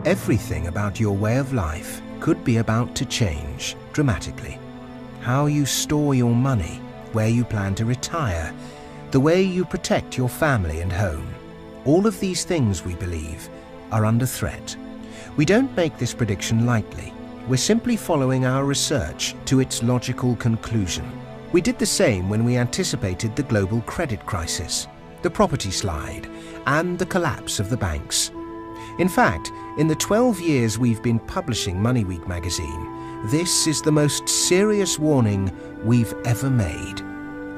Everything about your way of life could be about to change dramatically. How you store your money, where you plan to retire, the way you protect your family and home. All of these things, we believe, are under threat. We don't make this prediction lightly. We're simply following our research to its logical conclusion. We did the same when we anticipated the global credit crisis, the property slide, and the collapse of the banks. In fact, in the 12 years we've been publishing MoneyWeek magazine, this is the most serious warning we've ever made.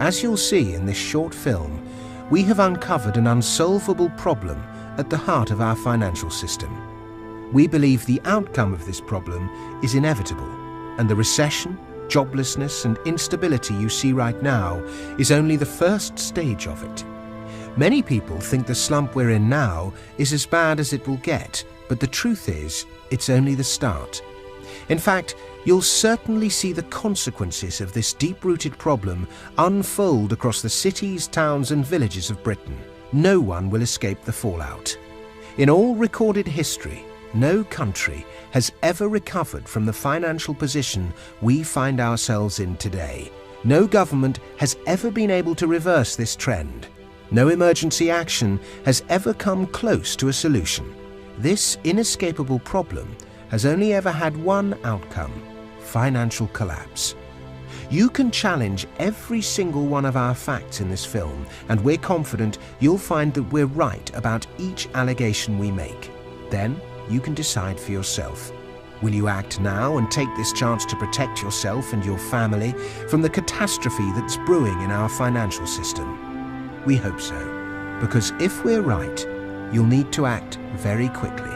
As you'll see in this short film, we have uncovered an unsolvable problem at the heart of our financial system. We believe the outcome of this problem is inevitable, and the recession, joblessness, and instability you see right now is only the first stage of it. Many people think the slump we're in now is as bad as it will get, but the truth is, it's only the start. In fact, you'll certainly see the consequences of this deep-rooted problem unfold across the cities, towns, and villages of Britain. No one will escape the fallout. In all recorded history, no country has ever recovered from the financial position we find ourselves in today. No government has ever been able to reverse this trend. No emergency action has ever come close to a solution. This inescapable problem has only ever had one outcome: financial collapse. You can challenge every single one of our facts in this film, and we're confident you'll find that we're right about each allegation we make. Then you can decide for yourself. Will you act now and take this chance to protect yourself and your family from the catastrophe that's brewing in our financial system? We hope so, because if we're right, you'll need to act very quickly.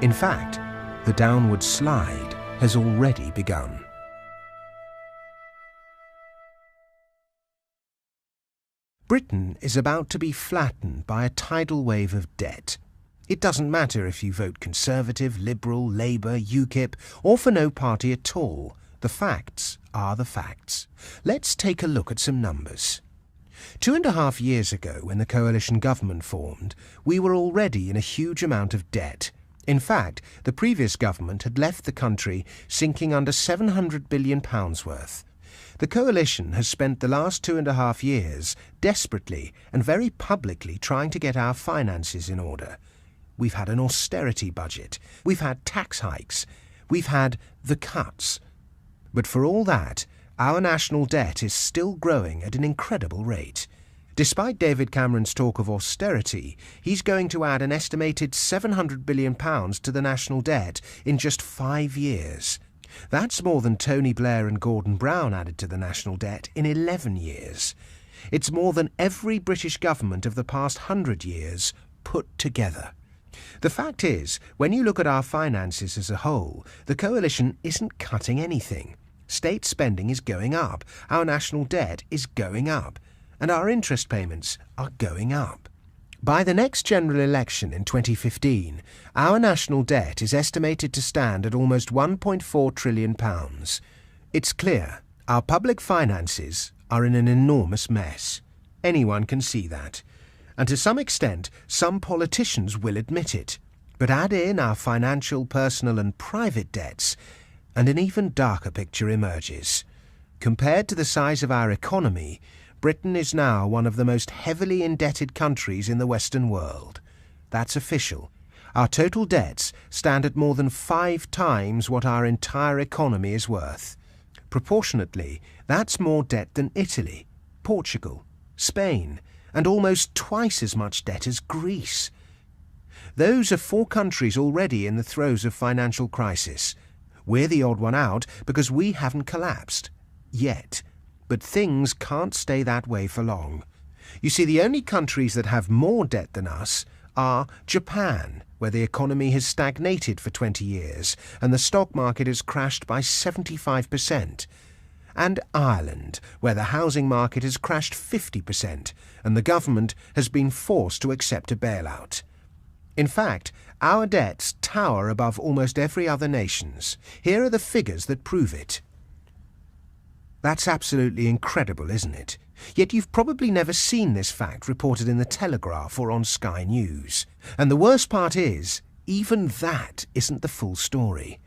In fact, the downward slide has already begun. Britain is about to be flattened by a tidal wave of debt. It doesn't matter if you vote Conservative, Liberal, Labour, UKIP, or for no party at all. The facts are the facts. Let's take a look at some numbers. 2.5 years ago, when the coalition government formed, we were already in a huge amount of debt. In fact, the previous government had left the country sinking under £700 billion worth. The coalition has spent the last 2.5 years desperately and very publicly trying to get our finances in order. We've had an austerity budget. We've had tax hikes. We've had the cuts. But for all that, our national debt is still growing at an incredible rate. Despite David Cameron's talk of austerity, he's going to add an estimated £700 billion to the national debt in just 5 years. That's more than Tony Blair and Gordon Brown added to the national debt in 11 years. It's more than every British government of the past 100 years put together. The fact is, when you look at our finances as a whole, the coalition isn't cutting anything. State spending is going up, our national debt is going up, and our interest payments are going up. By the next general election in 2015, our national debt is estimated to stand at almost £1.4 trillion. It's clear our public finances are in an enormous mess. Anyone can see that. And to some extent, some politicians will admit it. But add in our financial, personal and private debts, and an even darker picture emerges. Compared to the size of our economy, Britain is now one of the most heavily indebted countries in the Western world. That's official. Our total debts stand at more than 5 times what our entire economy is worth. Proportionately, that's more debt than Italy, Portugal, Spain, and almost twice as much debt as Greece. Those are 4 countries already in the throes of financial crisis. We're the odd one out because we haven't collapsed. Yet. But things can't stay that way for long. You see, the only countries that have more debt than us are Japan, where the economy has stagnated for 20 years and the stock market has crashed by 75%, and Ireland, where the housing market has crashed 50% and the government has been forced to accept a bailout. In fact, our debts tower above almost every other nation's. Here are the figures that prove it. That's absolutely incredible, isn't it? Yet you've probably never seen this fact reported in the Telegraph or on Sky News. And the worst part is, even that isn't the full story.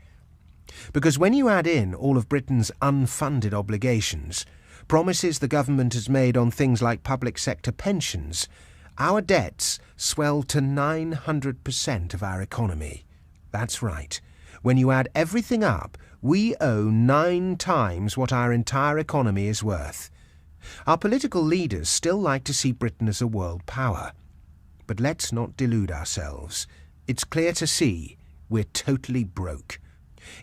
Because when you add in all of Britain's unfunded obligations, promises the government has made on things like public sector pensions, our debts swell to 900% of our economy. That's right. When you add everything up, we owe 9 times what our entire economy is worth. Our political leaders still like to see Britain as a world power. But let's not delude ourselves. It's clear to see we're totally broke.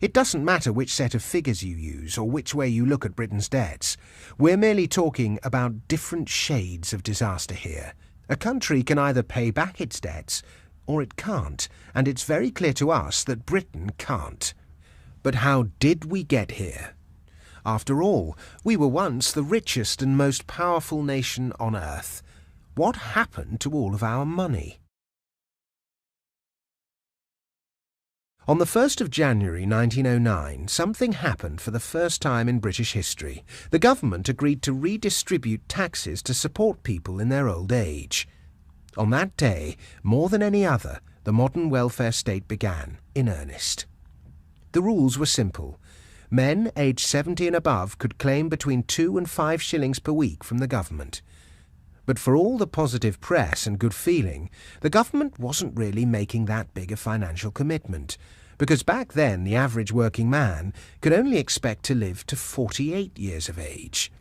It doesn't matter which set of figures you use or which way you look at Britain's debts. We're merely talking about different shades of disaster here. A country can either pay back its debts or it can't, and it's very clear to us that Britain can't. But how did we get here? After all, we were once the richest and most powerful nation on earth. What happened to all of our money? On the 1st of January 1909, something happened for the first time in British history. The government agreed to redistribute taxes to support people in their old age. On that day, more than any other, the modern welfare state began, in earnest. The rules were simple. Men aged 70 and above could claim between 2 and 5 shillings per week from the government. But for all the positive press and good feeling, the government wasn't really making that big a financial commitment, because back then the average working man could only expect to live to 48 years of age.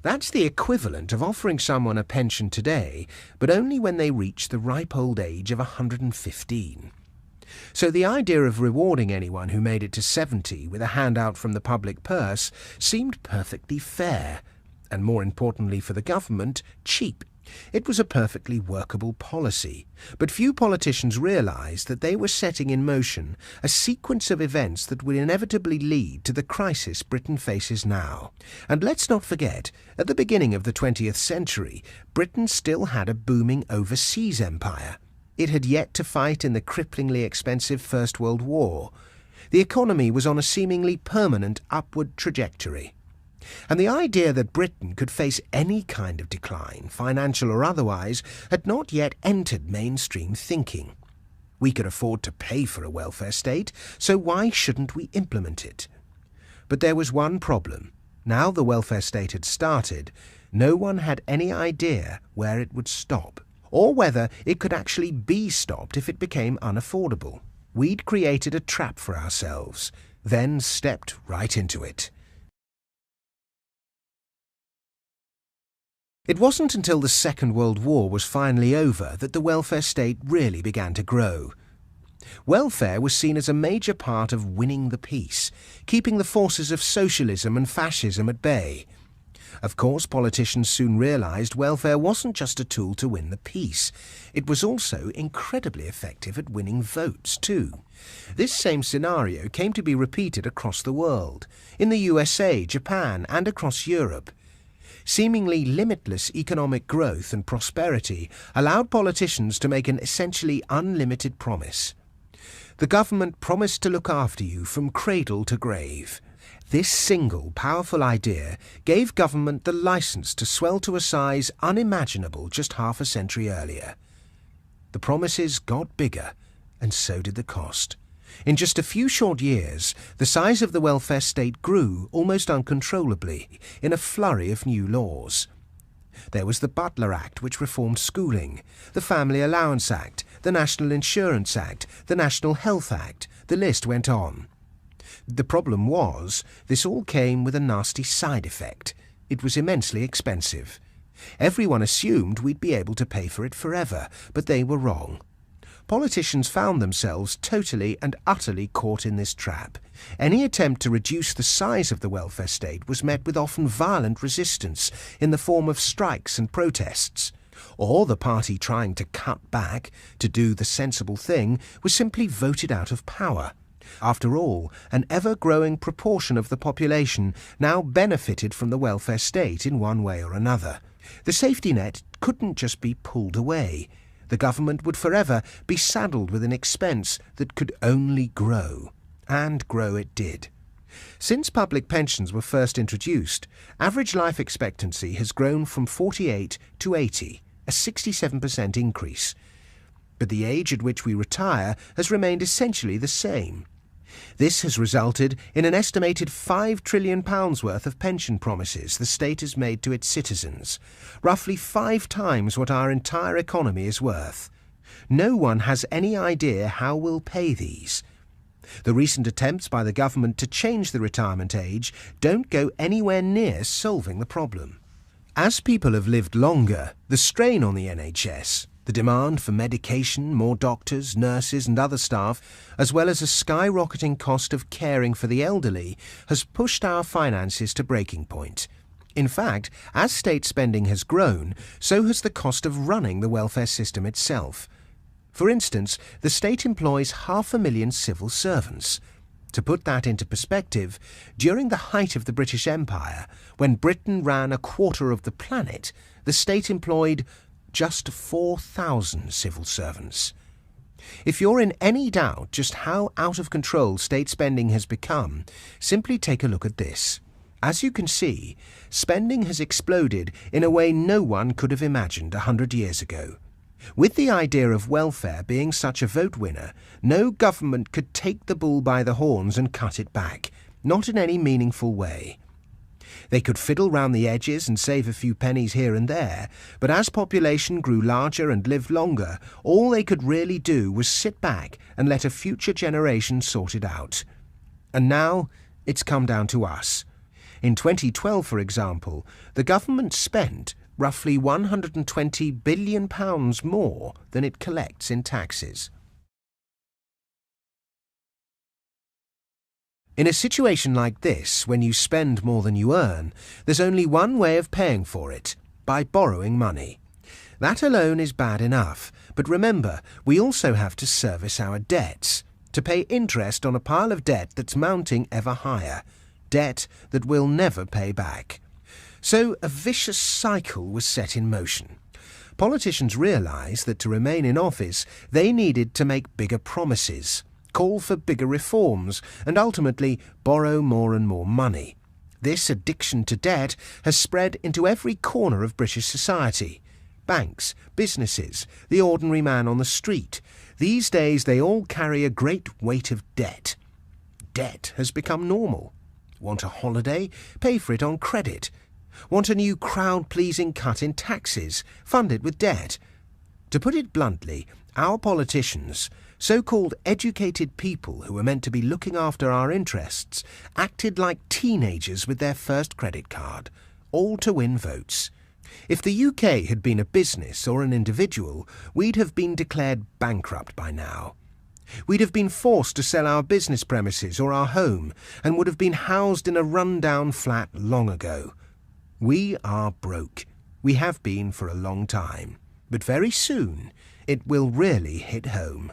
That's the equivalent of offering someone a pension today, but only when they reach the ripe old age of 115. So the idea of rewarding anyone who made it to 70 with a handout from the public purse seemed perfectly fair, and more importantly for the government, cheap. It was a perfectly workable policy, but few politicians realized that they were setting in motion a sequence of events that would inevitably lead to the crisis Britain faces now. And let's not forget, at the beginning of the 20th century, Britain still had a booming overseas empire. It had yet to fight in the cripplingly expensive First World War. The economy was on a seemingly permanent upward trajectory. And the idea that Britain could face any kind of decline, financial or otherwise, had not yet entered mainstream thinking. We could afford to pay for a welfare state, so why shouldn't we implement it? But there was one problem. Now the welfare state had started, no one had any idea where it would stop, or whether it could actually be stopped if it became unaffordable. We'd created a trap for ourselves, then stepped right into it. It wasn't until the Second World War was finally over that the welfare state really began to grow. Welfare was seen as a major part of winning the peace, keeping the forces of socialism and fascism at bay. Of course, politicians soon realized welfare wasn't just a tool to win the peace. It was also incredibly effective at winning votes, too. This same scenario came to be repeated across the world, in the USA, Japan, and across Europe. Seemingly limitless economic growth and prosperity allowed politicians to make an essentially unlimited promise. The government promised to look after you from cradle to grave. This single, powerful idea gave government the license to swell to a size unimaginable just half a century earlier. The promises got bigger, and so did the cost. In just a few short years, the size of the welfare state grew almost uncontrollably in a flurry of new laws. There was the Butler Act, which reformed schooling, the Family Allowance Act, the National Insurance Act, the National Health Act. The list went on. The problem was, this all came with a nasty side effect. It was immensely expensive. Everyone assumed we'd be able to pay for it forever, but they were wrong. Politicians found themselves totally and utterly caught in this trap. Any attempt to reduce the size of the welfare state was met with often violent resistance in the form of strikes and protests. Or the party trying to cut back, to do the sensible thing, was simply voted out of power. After all, an ever-growing proportion of the population now benefited from the welfare state in one way or another. The safety net couldn't just be pulled away. The government would forever be saddled with an expense that could only grow. And grow it did. Since public pensions were first introduced, average life expectancy has grown from 48 to 80, a 67% increase. but the age at which we retire has remained essentially the same. This has resulted in an estimated £5 trillion worth of pension promises the state has made to its citizens, roughly 5 times what our entire economy is worth. No one has any idea how we'll pay these. The recent attempts by the government to change the retirement age don't go anywhere near solving the problem. As people have lived longer, the strain on the NHS, the demand for medication, more doctors, nurses and other staff, as well as a skyrocketing cost of caring for the elderly, has pushed our finances to breaking point. In fact, as state spending has grown, so has the cost of running the welfare system itself. For instance, the state employs 500,000 civil servants. To put that into perspective, during the height of the British Empire, when Britain ran a quarter of the planet, the state employed just 4,000 civil servants. If you're in any doubt just how out of control state spending has become, simply take a look at this. As you can see, spending has exploded in a way no one could have imagined 100 years ago. With the idea of welfare being such a vote winner, no government could take the bull by the horns and cut it back, not in any meaningful way. They could fiddle round the edges and save a few pennies here and there, but as population grew larger and lived longer, all they could really do was sit back and let a future generation sort it out. And now it's come down to us. In 2012, for example, the government spent roughly £120 billion more than it collects in taxes. In a situation like this, when you spend more than you earn, there's only one way of paying for it: by borrowing money. That alone is bad enough, but remember, we also have to service our debts, to pay interest on a pile of debt that's mounting ever higher, debt that we'll never pay back. So a vicious cycle was set in motion. Politicians realised that to remain in office, they needed to make bigger promises, call for bigger reforms, and ultimately borrow more and more money. This addiction to debt has spread into every corner of British society. Banks, businesses, the ordinary man on the street. These days they all carry a great weight of debt. Debt has become normal. Want a holiday? Pay for it on credit. Want a new crowd-pleasing cut in taxes? Fund it with debt. To put it bluntly, our politicians, so-called educated people who were meant to be looking after our interests, acted like teenagers with their first credit card, all to win votes. If the UK had been a business or an individual, we'd have been declared bankrupt by now. We'd have been forced to sell our business premises or our home, and would have been housed in a run-down flat long ago. We are broke. We have been for a long time. But very soon, it will really hit home.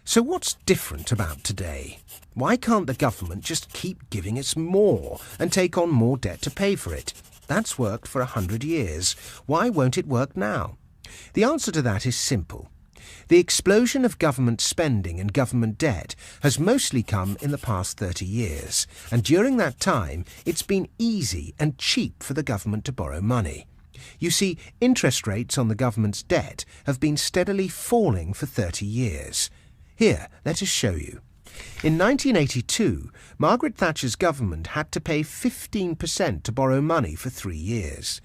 So what's different about today? Why can't the government just keep giving us more and take on more debt to pay for it? That's worked for 100 years. Why won't it work now? The answer to that is simple. The explosion of government spending and government debt has mostly come in the past 30 years, and during that time it's been easy and cheap for the government to borrow money. You see, interest rates on the government's debt have been steadily falling for 30 years. Here, let us show you. In 1982, Margaret Thatcher's government had to pay 15% to borrow money for 3 years.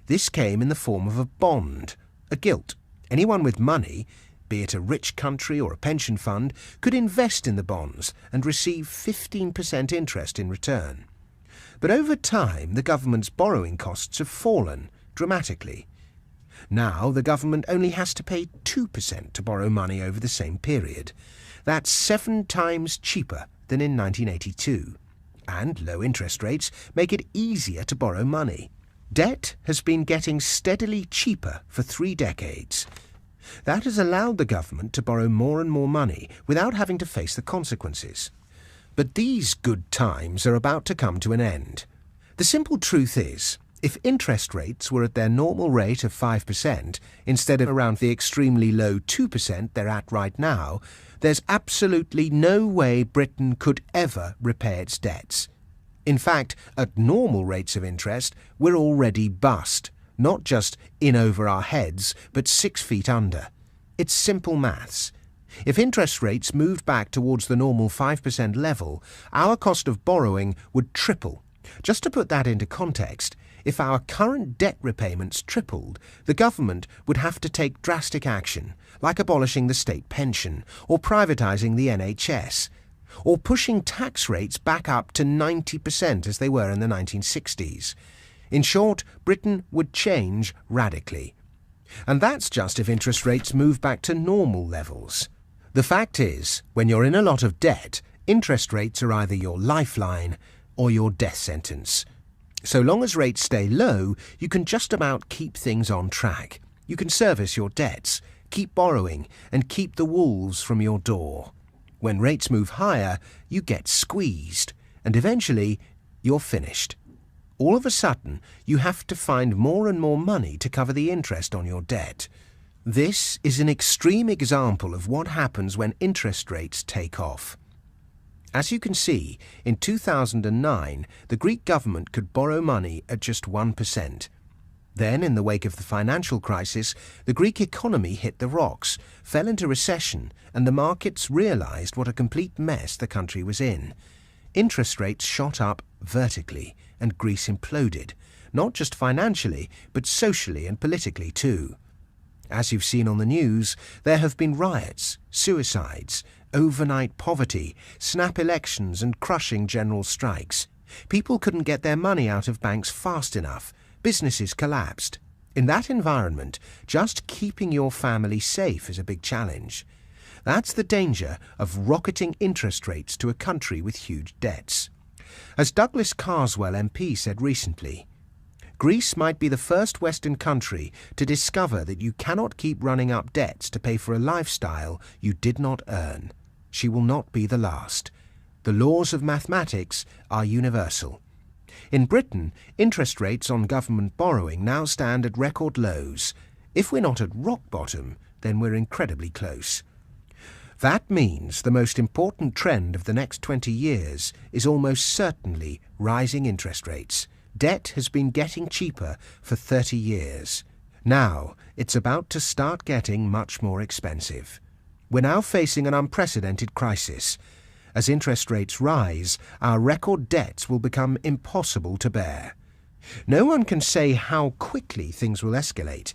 This came in the form of a bond, a gilt. Anyone with money, be it a rich country or a pension fund, could invest in the bonds and receive 15% interest in return. But over time, the government's borrowing costs have fallen dramatically. Now the government only has to pay 2% to borrow money over the same period. That's 7 times cheaper than in 1982. And low interest rates make it easier to borrow money. Debt has been getting steadily cheaper for 3 decades. That has allowed the government to borrow more and more money without having to face the consequences. But these good times are about to come to an end. The simple truth is, if interest rates were at their normal rate of 5% instead of around the extremely low 2% they're at right now, there's absolutely no way Britain could ever repay its debts. In fact, at normal rates of interest, we're already bust, not just in over our heads, but 6 feet under. It's simple maths. If interest rates moved back towards the normal 5% level, our cost of borrowing would triple. Just to put that into context, if our current debt repayments tripled, the government would have to take drastic action, like abolishing the state pension, or privatising the NHS, or pushing tax rates back up to 90% as they were in the 1960s. In short, Britain would change radically. And that's just if interest rates move back to normal levels. The fact is, when you're in a lot of debt, interest rates are either your lifeline or your death sentence. So long as rates stay low, you can just about keep things on track. You can service your debts, keep borrowing, and keep the wolves from your door. When rates move higher, you get squeezed, and eventually you're finished. All of a sudden, you have to find more and more money to cover the interest on your debt. This is an extreme example of what happens when interest rates take off. As you can see, in 2009, the Greek government could borrow money at just 1%. Then, in the wake of the financial crisis, the Greek economy hit the rocks, fell into recession, and the markets realized what a complete mess the country was in. Interest rates shot up vertically, and Greece imploded, not just financially, but socially and politically too. As you've seen on the news, there have been riots, suicides, overnight poverty, snap elections and crushing general strikes. People couldn't get their money out of banks fast enough. Businesses collapsed. In that environment, just keeping your family safe is a big challenge. That's the danger of rocketing interest rates to a country with huge debts. As Douglas Carswell MP said recently, Greece might be the first Western country to discover that you cannot keep running up debts to pay for a lifestyle you did not earn. She will not be the last. The laws of mathematics are universal. In Britain, interest rates on government borrowing now stand at record lows. If we're not at rock bottom, then we're incredibly close. That means the most important trend of the next 20 years is almost certainly rising interest rates. Debt has been getting cheaper for 30 years. Now, it's about to start getting much more expensive. We're now facing an unprecedented crisis. As interest rates rise, our record debts will become impossible to bear. No one can say how quickly things will escalate.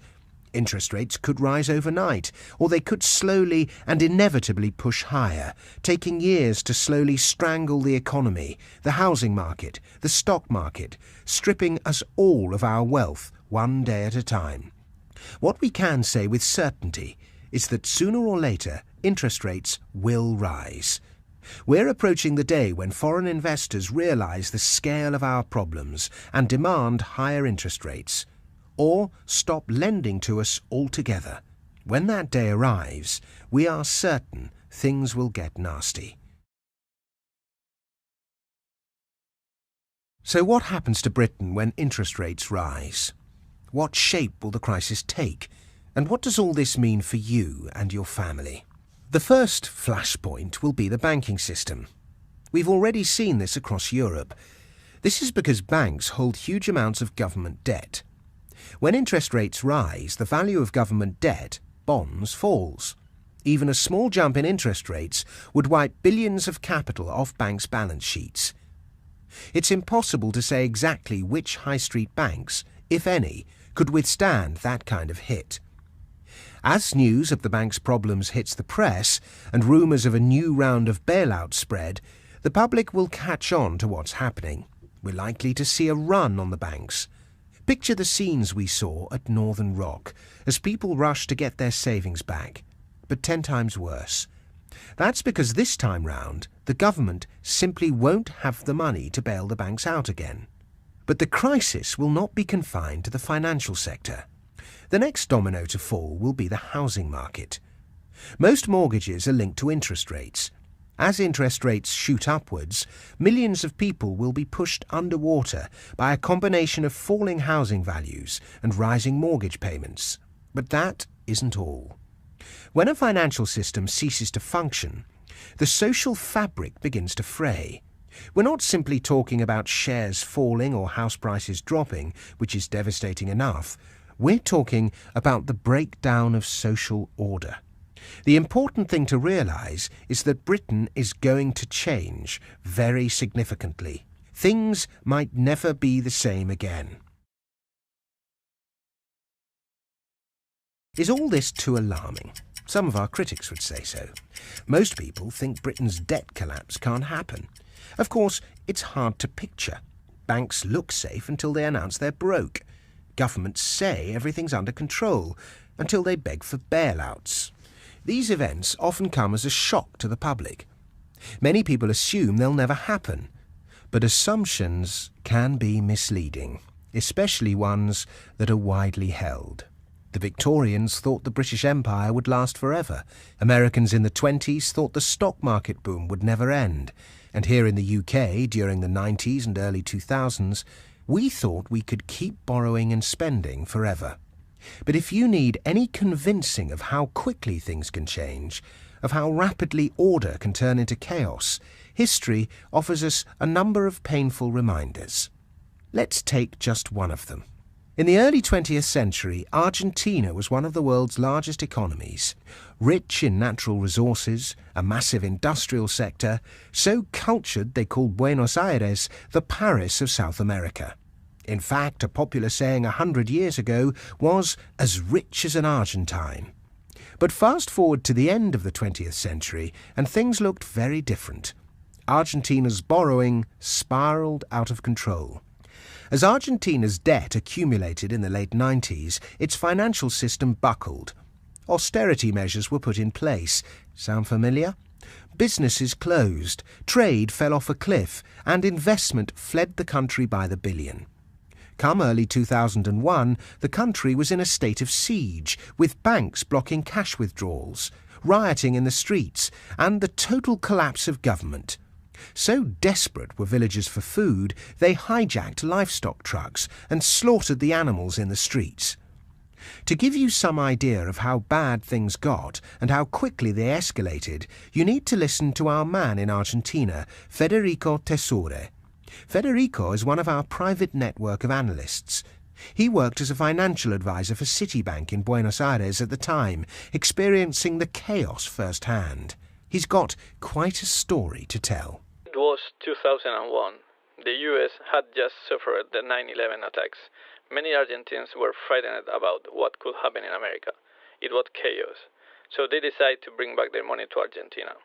Interest rates could rise overnight, or they could slowly and inevitably push higher, taking years to slowly strangle the economy, the housing market, the stock market, stripping us all of our wealth one day at a time. What we can say with certainty is that sooner or later, interest rates will rise. We're approaching the day when foreign investors realize the scale of our problems and demand higher interest rates, or stop lending to us altogether. When that day arrives, we are certain things will get nasty. So what happens to Britain when interest rates rise? What shape will the crisis take? And what does all this mean for you and your family? The first flashpoint will be the banking system. We've already seen this across Europe. This is because banks hold huge amounts of government debt. When interest rates rise, the value of government debt, bonds, falls. Even a small jump in interest rates would wipe billions of capital off banks' balance sheets. It's impossible to say exactly which high street banks, if any, could withstand that kind of hit. As news of the bank's problems hits the press and rumours of a new round of bailouts spread, the public will catch on to what's happening. We're likely to see a run on the banks. Picture the scenes we saw at Northern Rock as people rushed to get their savings back, but 10 times worse. That's because this time round, the government simply won't have the money to bail the banks out again. But the crisis will not be confined to the financial sector. The next domino to fall will be the housing market. Most mortgages are linked to interest rates. As interest rates shoot upwards, millions of people will be pushed underwater by a combination of falling housing values and rising mortgage payments. But that isn't all. When a financial system ceases to function, the social fabric begins to fray. We're not simply talking about shares falling or house prices dropping, which is devastating enough. We're talking about the breakdown of social order. The important thing to realise is that Britain is going to change very significantly. Things might never be the same again. Is all this too alarming? Some of our critics would say so. Most people think Britain's debt collapse can't happen. Of course, it's hard to picture. Banks look safe until they announce they're broke. Governments say everything's under control until they beg for bailouts. These events often come as a shock to the public. Many people assume they'll never happen, but assumptions can be misleading, especially ones that are widely held. The Victorians thought the British Empire would last forever. Americans in the 1920s thought the stock market boom would never end. And here in the UK, during the 1990s and early 2000s, we thought we could keep borrowing and spending forever. But if you need any convincing of how quickly things can change, of how rapidly order can turn into chaos, history offers us a number of painful reminders. Let's take just one of them. In the early 20th century, Argentina was one of the world's largest economies. Rich in natural resources, a massive industrial sector, so cultured they called Buenos Aires the Paris of South America. In fact, a popular saying 100 years ago was as rich as an Argentine. But fast forward to the end of the 20th century, and things looked very different. Argentina's borrowing spiraled out of control. As Argentina's debt accumulated in the late 90s, its financial system buckled. Austerity measures were put in place. Sound familiar? Businesses closed, trade fell off a cliff, and investment fled the country by the billion. Come early 2001, the country was in a state of siege, with banks blocking cash withdrawals, rioting in the streets, and the total collapse of government. So desperate were villagers for food, they hijacked livestock trucks and slaughtered the animals in the streets. To give you some idea of how bad things got and how quickly they escalated, you need to listen to our man in Argentina, Federico Tesore. Federico is one of our private network of analysts. He worked as a financial advisor for Citibank in Buenos Aires at the time, experiencing the chaos firsthand. He's got quite a story to tell. It was 2001. The US had just suffered the 9/11 attacks. Many Argentines were frightened about what could happen in America. It was chaos. So they decided to bring back their money to Argentina.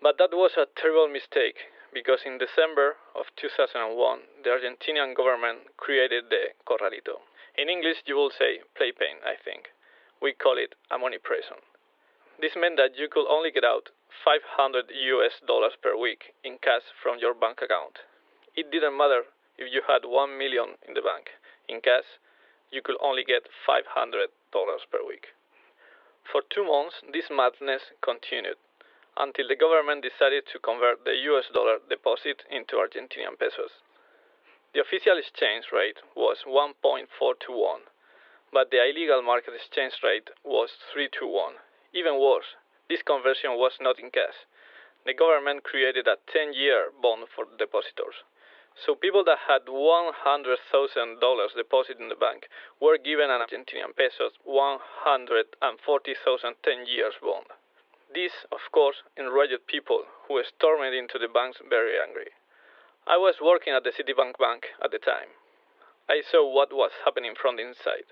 But that was a terrible mistake, because in December of 2001, the Argentinian government created the Corralito. In English, you will say playpen, I think. We call it a money prison. This meant that you could only get out $500 per week in cash from your bank account. It didn't matter if you had $1 million in the bank. In cash, you could only get $500 per week. For 2 months, this madness continued, until the government decided to convert the US dollar deposit into Argentinian pesos. The official exchange rate was 1.4 to 1, but the illegal market exchange rate was 3 to 1. Even worse, this conversion was not in cash. The government created a 10-year bond for depositors. So people that had $100,000 deposited in the bank were given an Argentinian pesos 140,000 10-year bond. This, of course, enraged people who stormed into the banks very angry. I was working at the Citibank bank at the time. I saw what was happening from the inside.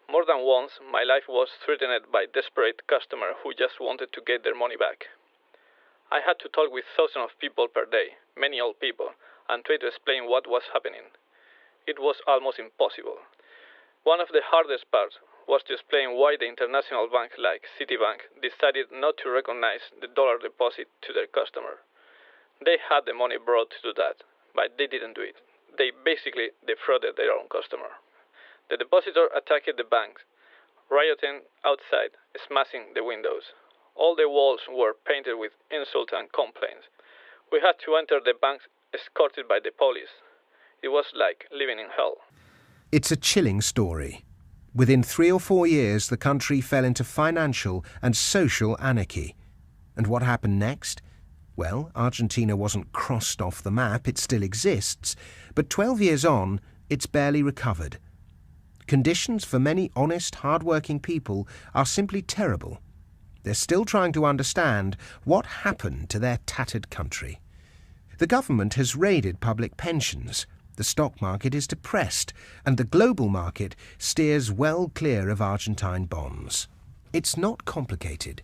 More than once, my life was threatened by desperate customers who just wanted to get their money back. I had to talk with thousands of people per day, many old people, and try to explain what was happening. It was almost impossible. One of the hardest parts was to explain why the international bank like Citibank decided not to recognize the dollar deposit to their customer. They had the money brought to do that, but they didn't do it. They basically defrauded their own customer. The depositor attacked the bank, rioting outside, smashing the windows. All the walls were painted with insults and complaints. We had to enter the bank escorted by the police. It was like living in hell. It's a chilling story. Within 3 or 4 years, the country fell into financial and social anarchy. And what happened next? Well, Argentina wasn't crossed off the map, it still exists, but 12 years on, it's barely recovered. Conditions for many honest, hard-working people are simply terrible. They're still trying to understand what happened to their tattered country. The government has raided public pensions, the stock market is depressed, and the global market steers well clear of Argentine bonds. It's not complicated.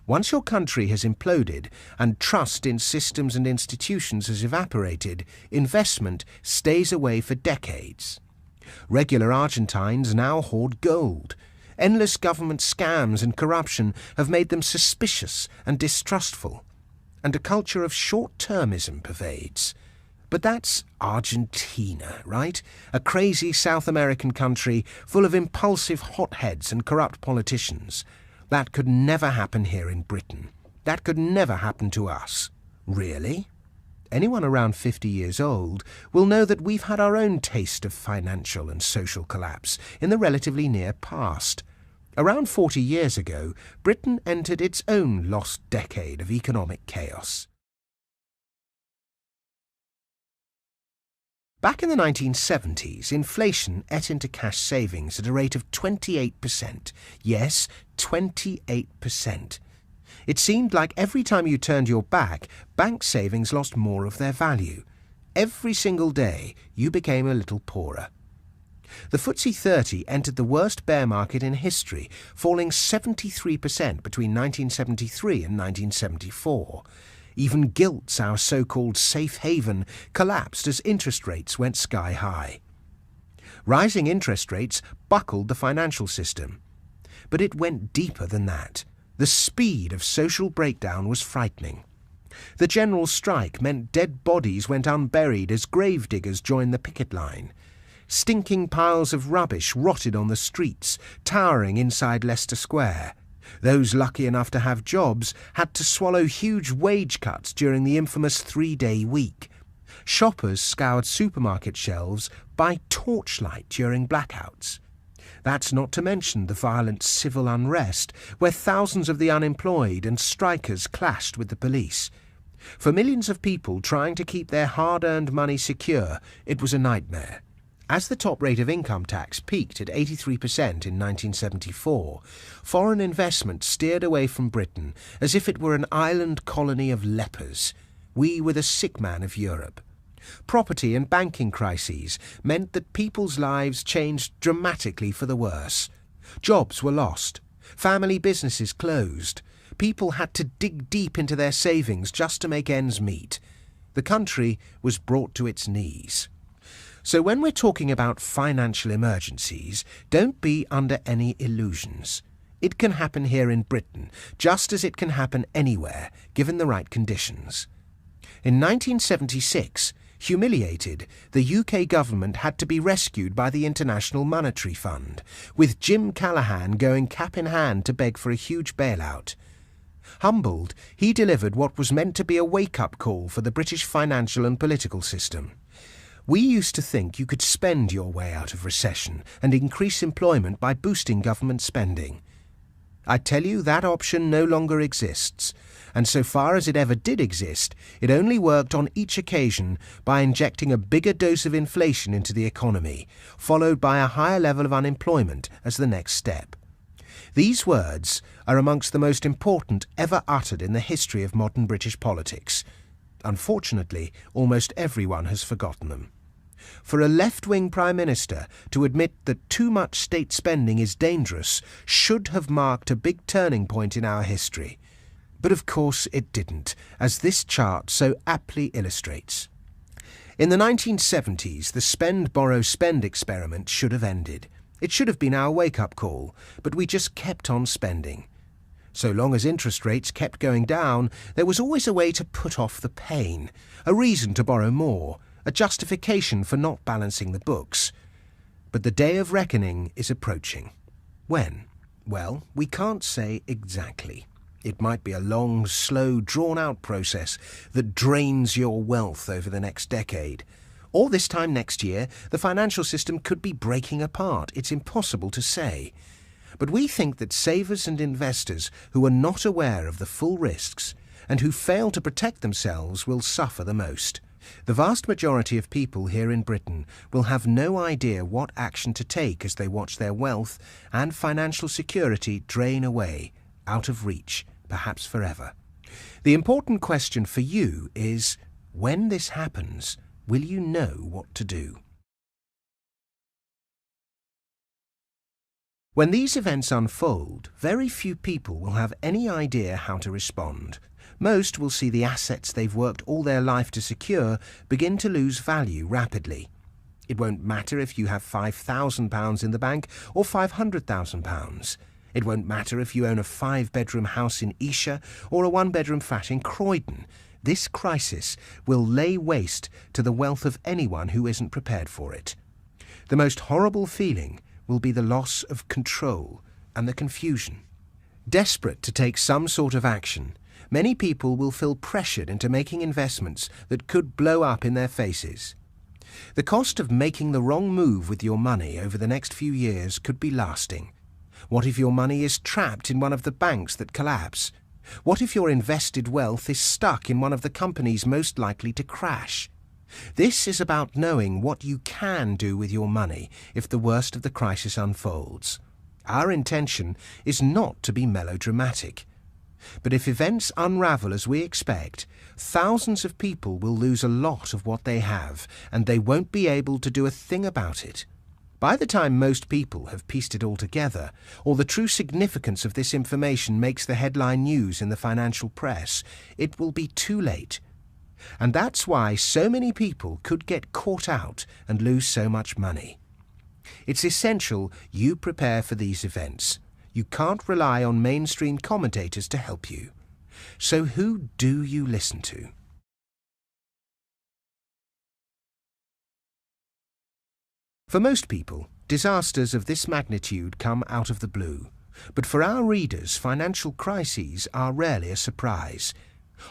Once your country has imploded and trust in systems and institutions has evaporated, investment stays away for decades. Regular Argentines now hoard gold. Endless government scams and corruption have made them suspicious and distrustful, and a culture of short-termism pervades. But that's Argentina, right? A crazy South American country full of impulsive hotheads and corrupt politicians. That could never happen here in Britain. That could never happen to us. Really? Anyone around 50 years old will know that we've had our own taste of financial and social collapse in the relatively near past. Around 40 years ago, Britain entered its own lost decade of economic chaos. Back in the 1970s, inflation ate into cash savings at a rate of 28%. Yes, 28%. It seemed like every time you turned your back, bank savings lost more of their value. Every single day, you became a little poorer. The FTSE 30 entered the worst bear market in history, falling 73% between 1973 and 1974. Even gilts, our so-called safe haven, collapsed as interest rates went sky high. Rising interest rates buckled the financial system. But it went deeper than that. The speed of social breakdown was frightening. The general strike meant dead bodies went unburied as gravediggers joined the picket line. Stinking piles of rubbish rotted on the streets, towering inside Leicester Square. Those lucky enough to have jobs had to swallow huge wage cuts during the infamous 3-day week. Shoppers scoured supermarket shelves by torchlight during blackouts. That's not to mention the violent civil unrest, where thousands of the unemployed and strikers clashed with the police. For millions of people trying to keep their hard-earned money secure, it was a nightmare. As the top rate of income tax peaked at 83% in 1974, foreign investment steered away from Britain as if it were an island colony of lepers. We were the sick man of Europe. Property and banking crises meant that people's lives changed dramatically for the worse. Jobs were lost. Family businesses closed. People had to dig deep into their savings just to make ends meet. The country was brought to its knees. So when we're talking about financial emergencies, don't be under any illusions. It can happen here in Britain, just as it can happen anywhere, given the right conditions. In 1976, humiliated, the UK government had to be rescued by the International Monetary Fund, with Jim Callaghan going cap in hand to beg for a huge bailout. Humbled, he delivered what was meant to be a wake-up call for the British financial and political system. We used to think you could spend your way out of recession and increase employment by boosting government spending. I tell you, that option no longer exists, and so far as it ever did exist, it only worked on each occasion by injecting a bigger dose of inflation into the economy, followed by a higher level of unemployment as the next step. These words are amongst the most important ever uttered in the history of modern British politics. Unfortunately, almost everyone has forgotten them. For a left-wing Prime Minister to admit that too much state spending is dangerous should have marked a big turning point in our history. But of course it didn't, as this chart so aptly illustrates. In the 1970s, the spend-borrow-spend experiment should have ended. It should have been our wake-up call, but we just kept on spending. So long as interest rates kept going down, there was always a way to put off the pain, a reason to borrow more, a justification for not balancing the books. But the day of reckoning is approaching. When? Well, we can't say exactly. It might be a long, slow, drawn-out process that drains your wealth over the next decade. Or this time next year, the financial system could be breaking apart. It's impossible to say. But we think that savers and investors who are not aware of the full risks and who fail to protect themselves will suffer the most. The vast majority of people here in Britain will have no idea what action to take as they watch their wealth and financial security drain away, out of reach, perhaps forever. The important question for you is, when this happens, will you know what to do? When these events unfold, very few people will have any idea how to respond. Most will see the assets they've worked all their life to secure begin to lose value rapidly. It won't matter if you have £5,000 in the bank or £500,000. It won't matter if you own a 5-bedroom house in Esher or a 1-bedroom flat in Croydon. This crisis will lay waste to the wealth of anyone who isn't prepared for it. The most horrible feeling will be the loss of control and the confusion. Desperate to take some sort of action, many people will feel pressured into making investments that could blow up in their faces. The cost of making the wrong move with your money over the next few years could be lasting. What if your money is trapped in one of the banks that collapse? What if your invested wealth is stuck in one of the companies most likely to crash? This is about knowing what you can do with your money if the worst of the crisis unfolds. Our intention is not to be melodramatic. But if events unravel as we expect, thousands of people will lose a lot of what they have, and they won't be able to do a thing about it. By the time most people have pieced it all together, or the true significance of this information makes the headline news in the financial press, it will be too late. And that's why so many people could get caught out and lose so much money. It's essential you prepare for these events. You can't rely on mainstream commentators to help you. So who do you listen to? For most people, disasters of this magnitude come out of the blue. But for our readers, financial crises are rarely a surprise.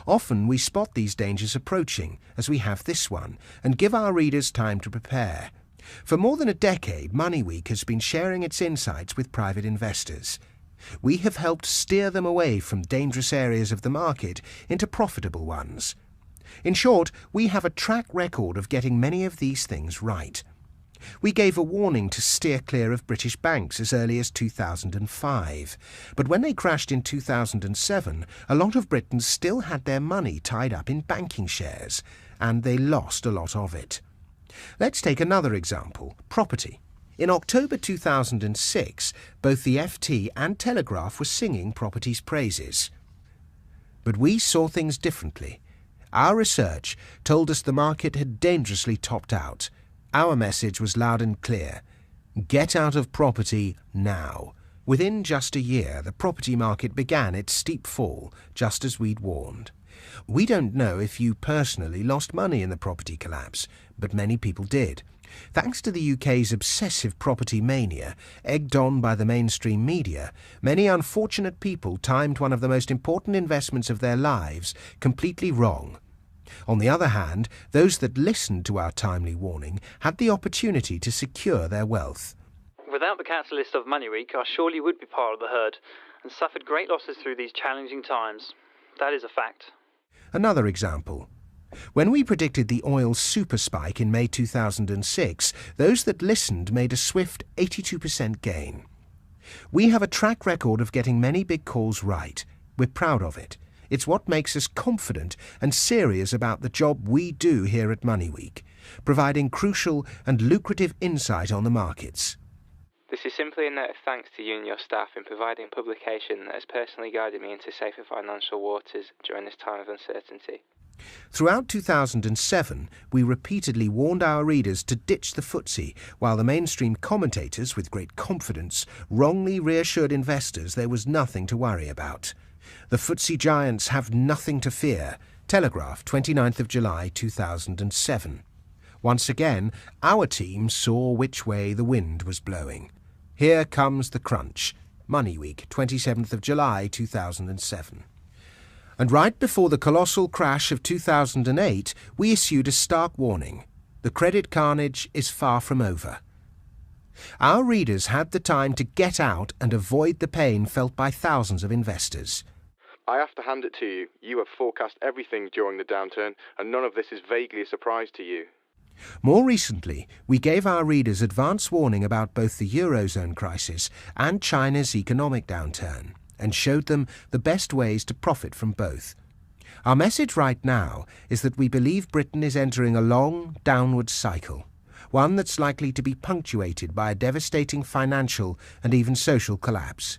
Often we spot these dangers approaching, as we have this one, and give our readers time to prepare. For more than a decade, MoneyWeek has been sharing its insights with private investors. We have helped steer them away from dangerous areas of the market into profitable ones. In short, we have a track record of getting many of these things right. We gave a warning to steer clear of British banks as early as 2005. But when they crashed in 2007, a lot of Britons still had their money tied up in banking shares, and they lost a lot of it. Let's take another example, property. In October 2006, both the FT and Telegraph were singing property's praises. But we saw things differently. Our research told us the market had dangerously topped out. Our message was loud and clear. Get out of property now. Within just a year, the property market began its steep fall, just as we'd warned. We don't know if you personally lost money in the property collapse, but many people did. Thanks to the UK's obsessive property mania, egged on by the mainstream media, many unfortunate people timed one of the most important investments of their lives completely wrong. On the other hand, those that listened to our timely warning had the opportunity to secure their wealth. Without the catalyst of MoneyWeek, I surely would be part of the herd and suffered great losses through these challenging times. That is a fact. Another example. When we predicted the oil super spike in May 2006, those that listened made a swift 82% gain. We have a track record of getting many big calls right. We're proud of it. It's what makes us confident and serious about the job we do here at MoneyWeek, providing crucial and lucrative insight on the markets. This is simply a note of thanks to you and your staff in providing publication that has personally guided me into safer financial waters during this time of uncertainty. Throughout 2007, we repeatedly warned our readers to ditch the FTSE, while the mainstream commentators, with great confidence, wrongly reassured investors there was nothing to worry about. The FTSE giants have nothing to fear. Telegraph, 29th of July 2007. Once again, our team saw which way the wind was blowing. Here comes the crunch. MoneyWeek, 27th of July 2007. And right before the colossal crash of 2008, we issued a stark warning. The credit carnage is far from over. Our readers had the time to get out and avoid the pain felt by thousands of investors. I have to hand it to you. You have forecast everything during the downturn, and none of this is vaguely a surprise to you. More recently, we gave our readers advance warning about both the Eurozone crisis and China's economic downturn, and showed them the best ways to profit from both. Our message right now is that we believe Britain is entering a long, downward cycle, one that's likely to be punctuated by a devastating financial and even social collapse.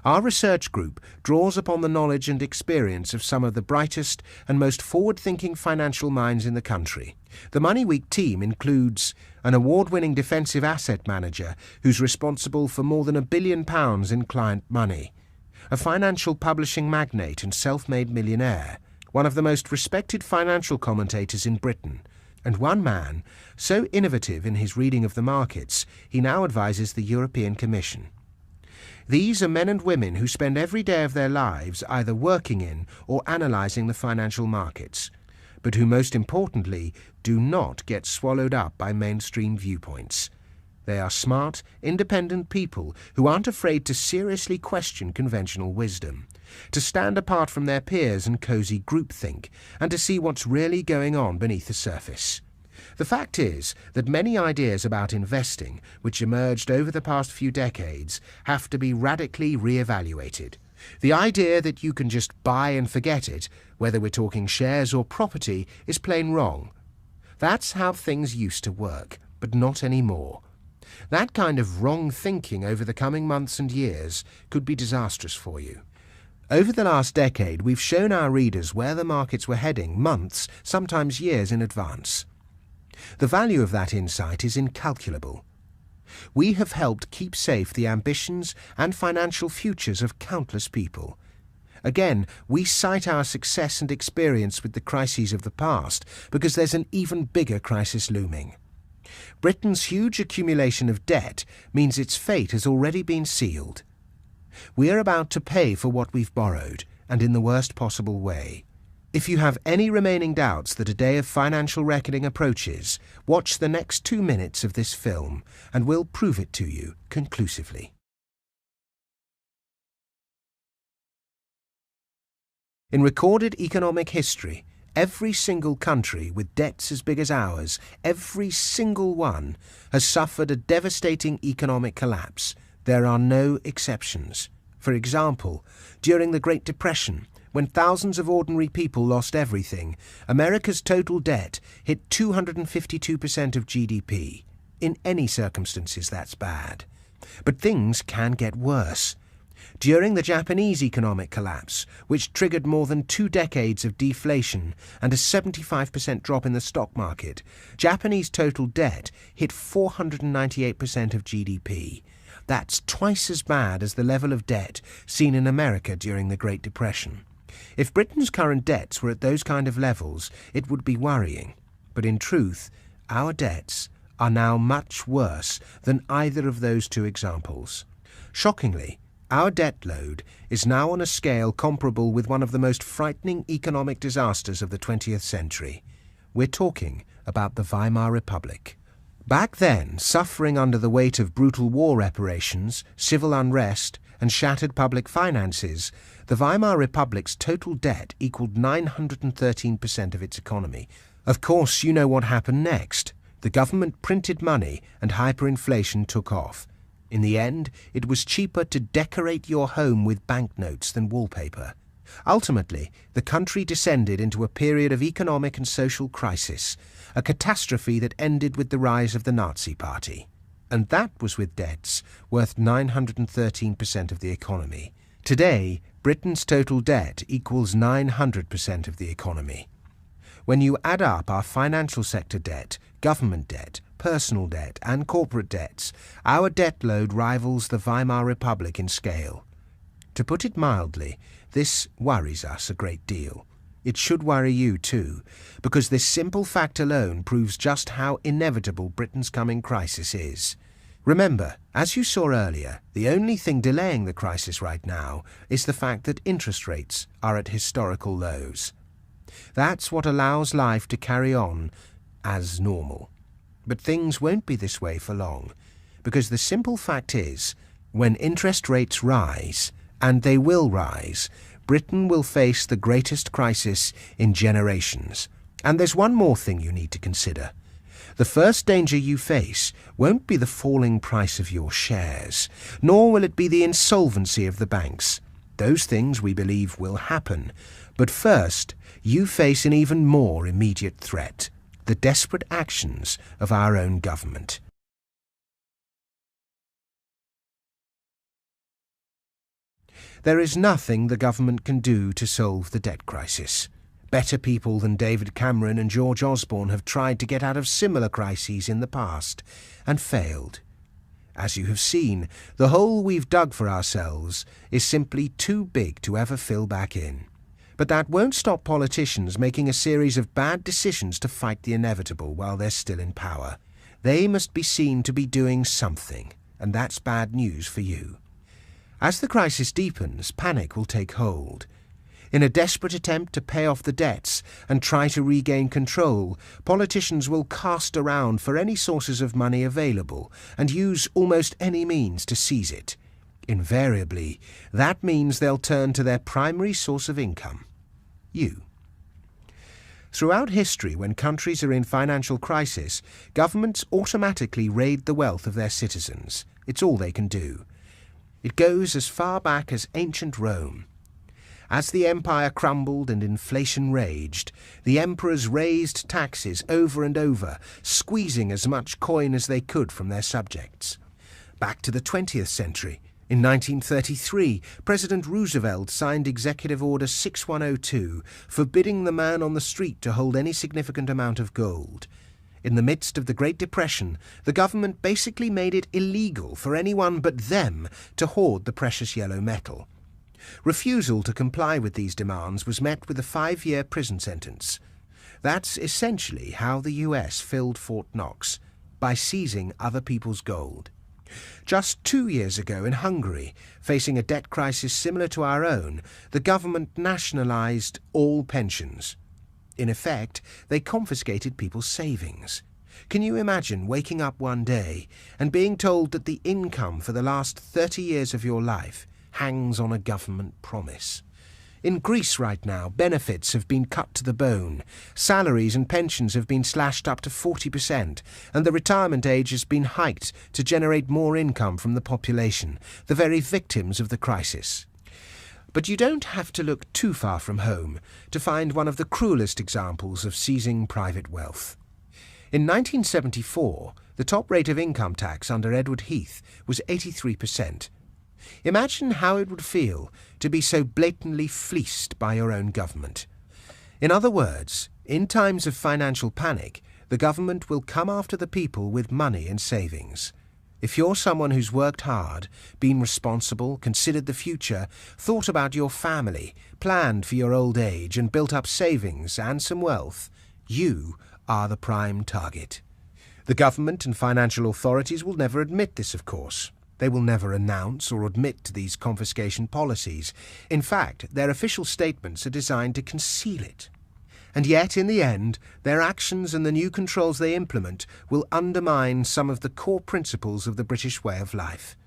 Our research group draws upon the knowledge and experience of some of the brightest and most forward-thinking financial minds in the country. The Money Week team includes an award-winning defensive asset manager who's responsible for more than £1 billion in client money, a financial publishing magnate and self-made millionaire, one of the most respected financial commentators in Britain, and one man so innovative in his reading of the markets he now advises the European Commission. These are men and women who spend every day of their lives either working in or analysing the financial markets, but who most importantly do not get swallowed up by mainstream viewpoints. They are smart, independent people who aren't afraid to seriously question conventional wisdom, to stand apart from their peers and cosy groupthink, and to see what's really going on beneath the surface. The fact is that many ideas about investing, which emerged over the past few decades, have to be radically re-evaluated. The idea that you can just buy and forget it, whether we're talking shares or property, is plain wrong. That's how things used to work, but not anymore. That kind of wrong thinking over the coming months and years could be disastrous for you. Over the last decade, we've shown our readers where the markets were heading months, sometimes years in advance. The value of that insight is incalculable. We have helped keep safe the ambitions and financial futures of countless people. Again, we cite our success and experience with the crises of the past because there's an even bigger crisis looming. Britain's huge accumulation of debt means its fate has already been sealed. We're about to pay for what we've borrowed, and in the worst possible way. If you have any remaining doubts that a day of financial reckoning approaches, watch the next 2 minutes of this film, and we'll prove it to you conclusively. In recorded economic history, every single country with debts as big as ours, every single one, has suffered a devastating economic collapse. There are no exceptions. For example, during the Great Depression, when thousands of ordinary people lost everything, America's total debt hit 252% of GDP. In any circumstances, that's bad. But things can get worse. During the Japanese economic collapse, which triggered more than 2 decades of deflation and a 75% drop in the stock market, Japanese total debt hit 498% of GDP. That's twice as bad as the level of debt seen in America during the Great Depression. If Britain's current debts were at those kind of levels, it would be worrying. But in truth, our debts are now much worse than either of those 2 examples. Shockingly, our debt load is now on a scale comparable with one of the most frightening economic disasters of the 20th century. We're talking about the Weimar Republic. Back then, suffering under the weight of brutal war reparations, civil unrest, and shattered public finances, the Weimar Republic's total debt equaled 913% of its economy. Of course, you know what happened next. The government printed money and hyperinflation took off. In the end, it was cheaper to decorate your home with banknotes than wallpaper. Ultimately, the country descended into a period of economic and social crisis, a catastrophe that ended with the rise of the Nazi Party. And that was with debts worth 913% of the economy. Today, Britain's total debt equals 900% of the economy. When you add up our financial sector debt, government debt, personal debt, and corporate debts, our debt load rivals the Weimar Republic in scale. To put it mildly, this worries us a great deal. It should worry you too, because this simple fact alone proves just how inevitable Britain's coming crisis is. Remember, as you saw earlier, the only thing delaying the crisis right now is the fact that interest rates are at historical lows. That's what allows life to carry on as normal. But things won't be this way for long, because the simple fact is, when interest rates rise, and they will rise, Britain will face the greatest crisis in generations. And there's one more thing you need to consider. The first danger you face won't be the falling price of your shares, nor will it be the insolvency of the banks. Those things we believe will happen. But first, you face an even more immediate threat: the desperate actions of our own government. There is nothing the government can do to solve the debt crisis. Better people than David Cameron and George Osborne have tried to get out of similar crises in the past, and failed. As you have seen, the hole we've dug for ourselves is simply too big to ever fill back in. But that won't stop politicians making a series of bad decisions to fight the inevitable while they're still in power. They must be seen to be doing something, and that's bad news for you. As the crisis deepens, panic will take hold. In a desperate attempt to pay off the debts and try to regain control, politicians will cast around for any sources of money available and use almost any means to seize it. Invariably, that means they'll turn to their primary source of income: you. Throughout history, when countries are in financial crisis, governments automatically raid the wealth of their citizens. It's all they can do. It goes as far back as ancient Rome. As the empire crumbled and inflation raged, the emperors raised taxes over and over, squeezing as much coin as they could from their subjects. Back to the 20th century, in 1933, President Roosevelt signed Executive Order 6102, forbidding the man on the street to hold any significant amount of gold. In the midst of the Great Depression, the government basically made it illegal for anyone but them to hoard the precious yellow metal. Refusal to comply with these demands was met with a 5-year prison sentence. That's essentially how the US filled Fort Knox, by seizing other people's gold. Just 2 years ago in Hungary, facing a debt crisis similar to our own, the government nationalised all pensions. In effect, they confiscated people's savings. Can you imagine waking up one day and being told that the income for the last 30 years of your life hangs on a government promise? In Greece right now, benefits have been cut to the bone, salaries and pensions have been slashed up to 40%, and the retirement age has been hiked to generate more income from the population, the very victims of the crisis. But you don't have to look too far from home to find one of the cruelest examples of seizing private wealth. In 1974, the top rate of income tax under Edward Heath was 83%. Imagine how it would feel to be so blatantly fleeced by your own government. In other words, in times of financial panic, the government will come after the people with money and savings. If you're someone who's worked hard, been responsible, considered the future, thought about your family, planned for your old age, and built up savings and some wealth, you are the prime target. The government and financial authorities will never admit this, of course. They will never announce or admit to these confiscation policies. In fact, their official statements are designed to conceal it. And yet, in the end, their actions and the new controls they implement will undermine some of the core principles of the British way of life.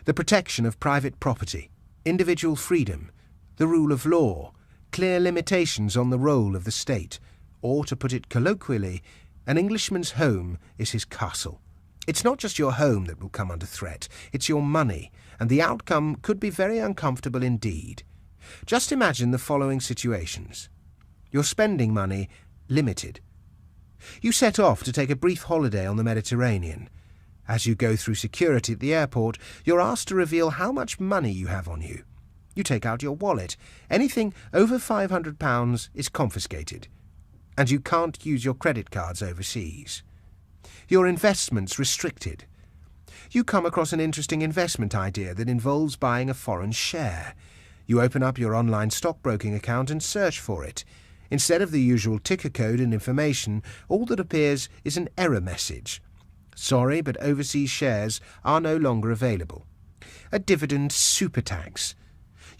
The protection of private property, individual freedom, the rule of law, clear limitations on the role of the state, or, to put it colloquially, an Englishman's home is his castle. It's not just your home that will come under threat, it's your money, and the outcome could be very uncomfortable indeed. Just imagine the following situations. Your spending money limited. You set off to take a brief holiday on the Mediterranean. As you go through security at the airport, you're asked to reveal how much money you have on you. You take out your wallet. Anything over £500 is confiscated. And you can't use your credit cards overseas. Your investments restricted. You come across an interesting investment idea that involves buying a foreign share. You open up your online stockbroking account and search for it. Instead of the usual ticker code and information, all that appears is an error message. Sorry, but overseas shares are no longer available. A dividend super tax.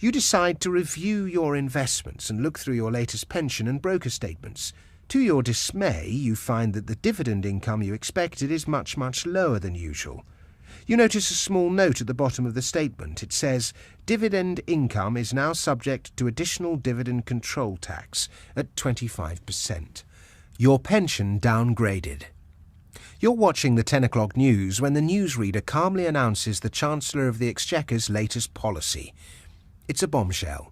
You decide to review your investments and look through your latest pension and broker statements. To your dismay, you find that the dividend income you expected is much, much lower than usual. You notice a small note at the bottom of the statement. It says, dividend income is now subject to additional dividend control tax at 25%. Your pension downgraded. You're watching the 10 o'clock news when the newsreader calmly announces the Chancellor of the Exchequer's latest policy. It's a bombshell.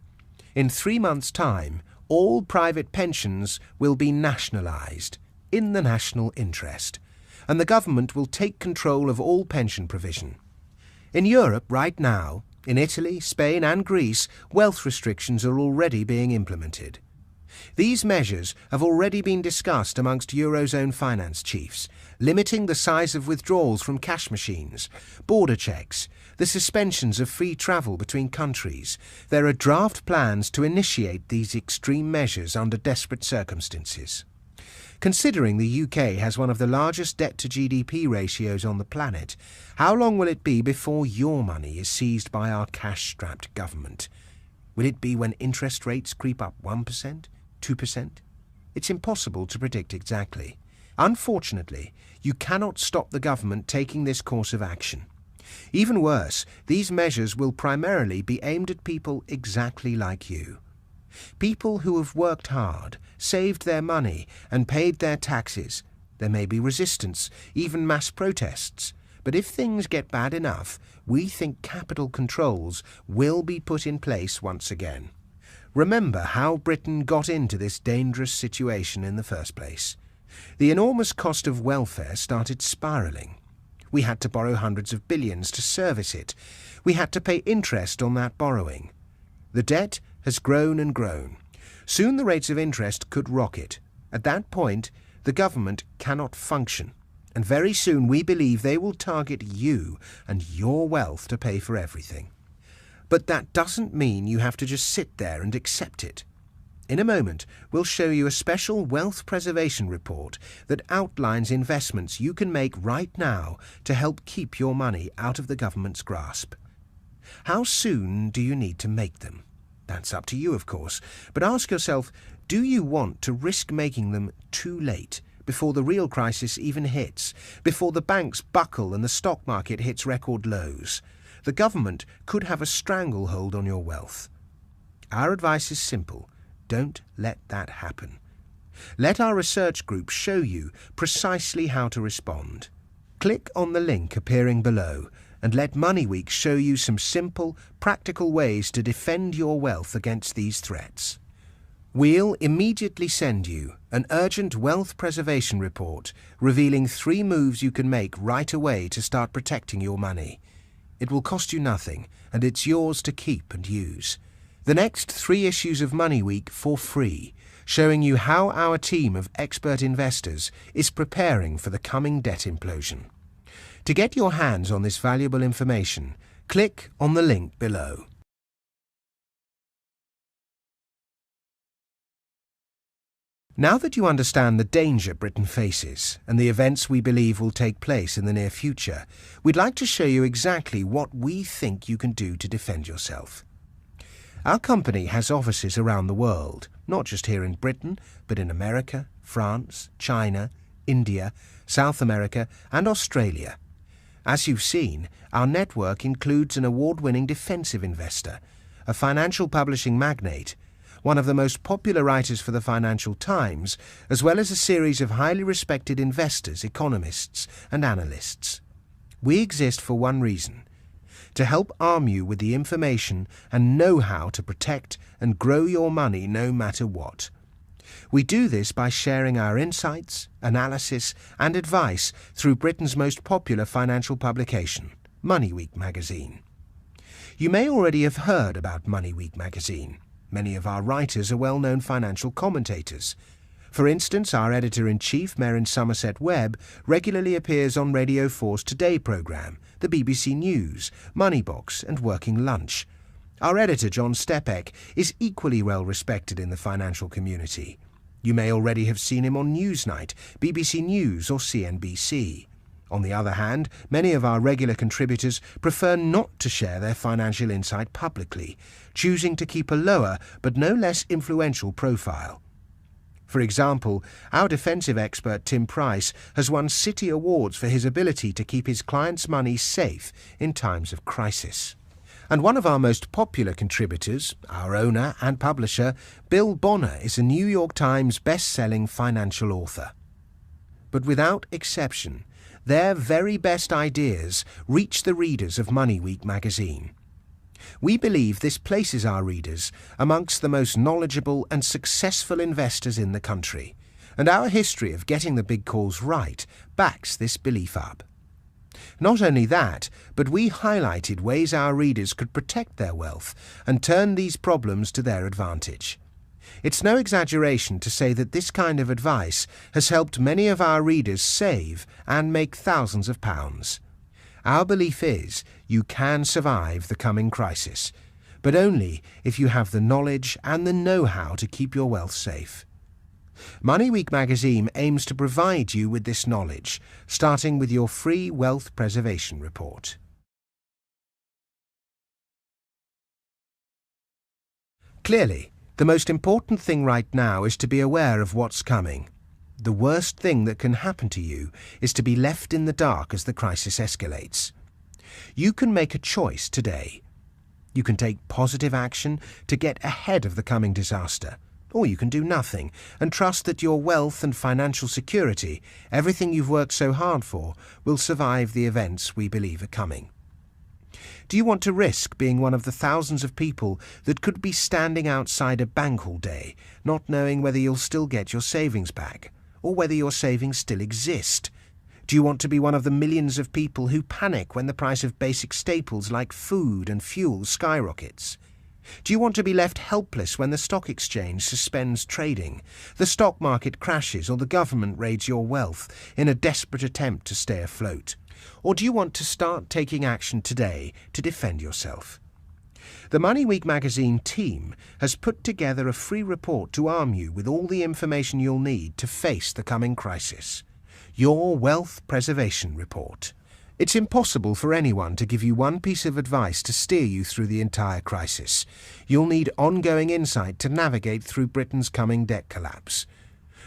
In 3 months' time, all private pensions will be nationalised in the national interest, and the government will take control of all pension provision. In Europe right now, in Italy, Spain and Greece, wealth restrictions are already being implemented. These measures have already been discussed amongst Eurozone finance chiefs, limiting the size of withdrawals from cash machines, border checks, the suspensions of free travel between countries. There are draft plans to initiate these extreme measures under desperate circumstances. Considering the UK has one of the largest debt-to-GDP ratios on the planet, how long will it be before your money is seized by our cash-strapped government? Will it be when interest rates creep up 1%, 2%? It's impossible to predict exactly. Unfortunately, you cannot stop the government taking this course of action. Even worse, these measures will primarily be aimed at people exactly like you. People who have worked hard, saved their money and paid their taxes. There may be resistance, even mass protests. But if things get bad enough, we think capital controls will be put in place once again. Remember how Britain got into this dangerous situation in the first place. The enormous cost of welfare started spiralling. We had to borrow hundreds of billions to service it. We had to pay interest on that borrowing. The debt has grown and grown. Soon the rates of interest could rocket. At that point, the government cannot function. And very soon we believe they will target you and your wealth to pay for everything. But that doesn't mean you have to just sit there and accept it. In a moment, we'll show you a special wealth preservation report that outlines investments you can make right now to help keep your money out of the government's grasp. How soon do you need to make them? That's up to you, of course, but ask yourself, do you want to risk making them too late, before the real crisis even hits, before the banks buckle and the stock market hits record lows? The government could have a stranglehold on your wealth. Our advice is simple. Don't let that happen. Let our research group show you precisely how to respond. Click on the link appearing below and let MoneyWeek show you some simple, practical ways to defend your wealth against these threats. We'll immediately send you an urgent wealth preservation report revealing 3 moves you can make right away to start protecting your money. It will cost you nothing, and it's yours to keep and use. The next 3 issues of MoneyWeek for free, showing you how our team of expert investors is preparing for the coming debt implosion. To get your hands on this valuable information, click on the link below. Now that you understand the danger Britain faces and the events we believe will take place in the near future, we'd like to show you exactly what we think you can do to defend yourself. Our company has offices around the world, not just here in Britain, but in America, France, China, India, South America and Australia. As you've seen, our network includes an award-winning defensive investor, a financial publishing magnate, one of the most popular writers for the Financial Times, as well as a series of highly respected investors, economists and analysts. We exist for one reason: to help arm you with the information and know-how to protect and grow your money no matter what. We do this by sharing our insights, analysis and advice through Britain's most popular financial publication, MoneyWeek magazine. You may already have heard about MoneyWeek magazine. Many of our writers are well-known financial commentators. For instance, our editor-in-chief, Merrin Somerset Webb, regularly appears on Radio 4's Today programme, the BBC News, Moneybox and Working Lunch. Our editor, John Stepek, is equally well respected in the financial community. You may already have seen him on Newsnight, BBC News or CNBC. On the other hand, many of our regular contributors prefer not to share their financial insight publicly, choosing to keep a lower but no less influential profile. For example, our defensive expert Tim Price has won Citi awards for his ability to keep his clients' money safe in times of crisis. And one of our most popular contributors, our owner and publisher, Bill Bonner, is a New York Times best-selling financial author. But without exception, their very best ideas reach the readers of MoneyWeek magazine. We believe this places our readers amongst the most knowledgeable and successful investors in the country, and our history of getting the big calls right backs this belief up. Not only that, but we highlighted ways our readers could protect their wealth and turn these problems to their advantage. It's no exaggeration to say that this kind of advice has helped many of our readers save and make thousands of pounds. Our belief is you can survive the coming crisis, but only if you have the knowledge and the know-how to keep your wealth safe. MoneyWeek magazine aims to provide you with this knowledge, starting with your free wealth preservation report. Clearly, the most important thing right now is to be aware of what's coming. The worst thing that can happen to you is to be left in the dark as the crisis escalates. You can make a choice today. You can take positive action to get ahead of the coming disaster, or you can do nothing and trust that your wealth and financial security, everything you've worked so hard for, will survive the events we believe are coming. Do you want to risk being one of the thousands of people that could be standing outside a bank all day, not knowing whether you'll still get your savings back, or whether your savings still exist? Do you want to be one of the millions of people who panic when the price of basic staples like food and fuel skyrockets? Do you want to be left helpless when the stock exchange suspends trading, the stock market crashes, or the government raids your wealth in a desperate attempt to stay afloat? Or do you want to start taking action today to defend yourself? The MoneyWeek magazine team has put together a free report to arm you with all the information you'll need to face the coming crisis. Your Wealth Preservation Report. It's impossible for anyone to give you one piece of advice to steer you through the entire crisis. You'll need ongoing insight to navigate through Britain's coming debt collapse.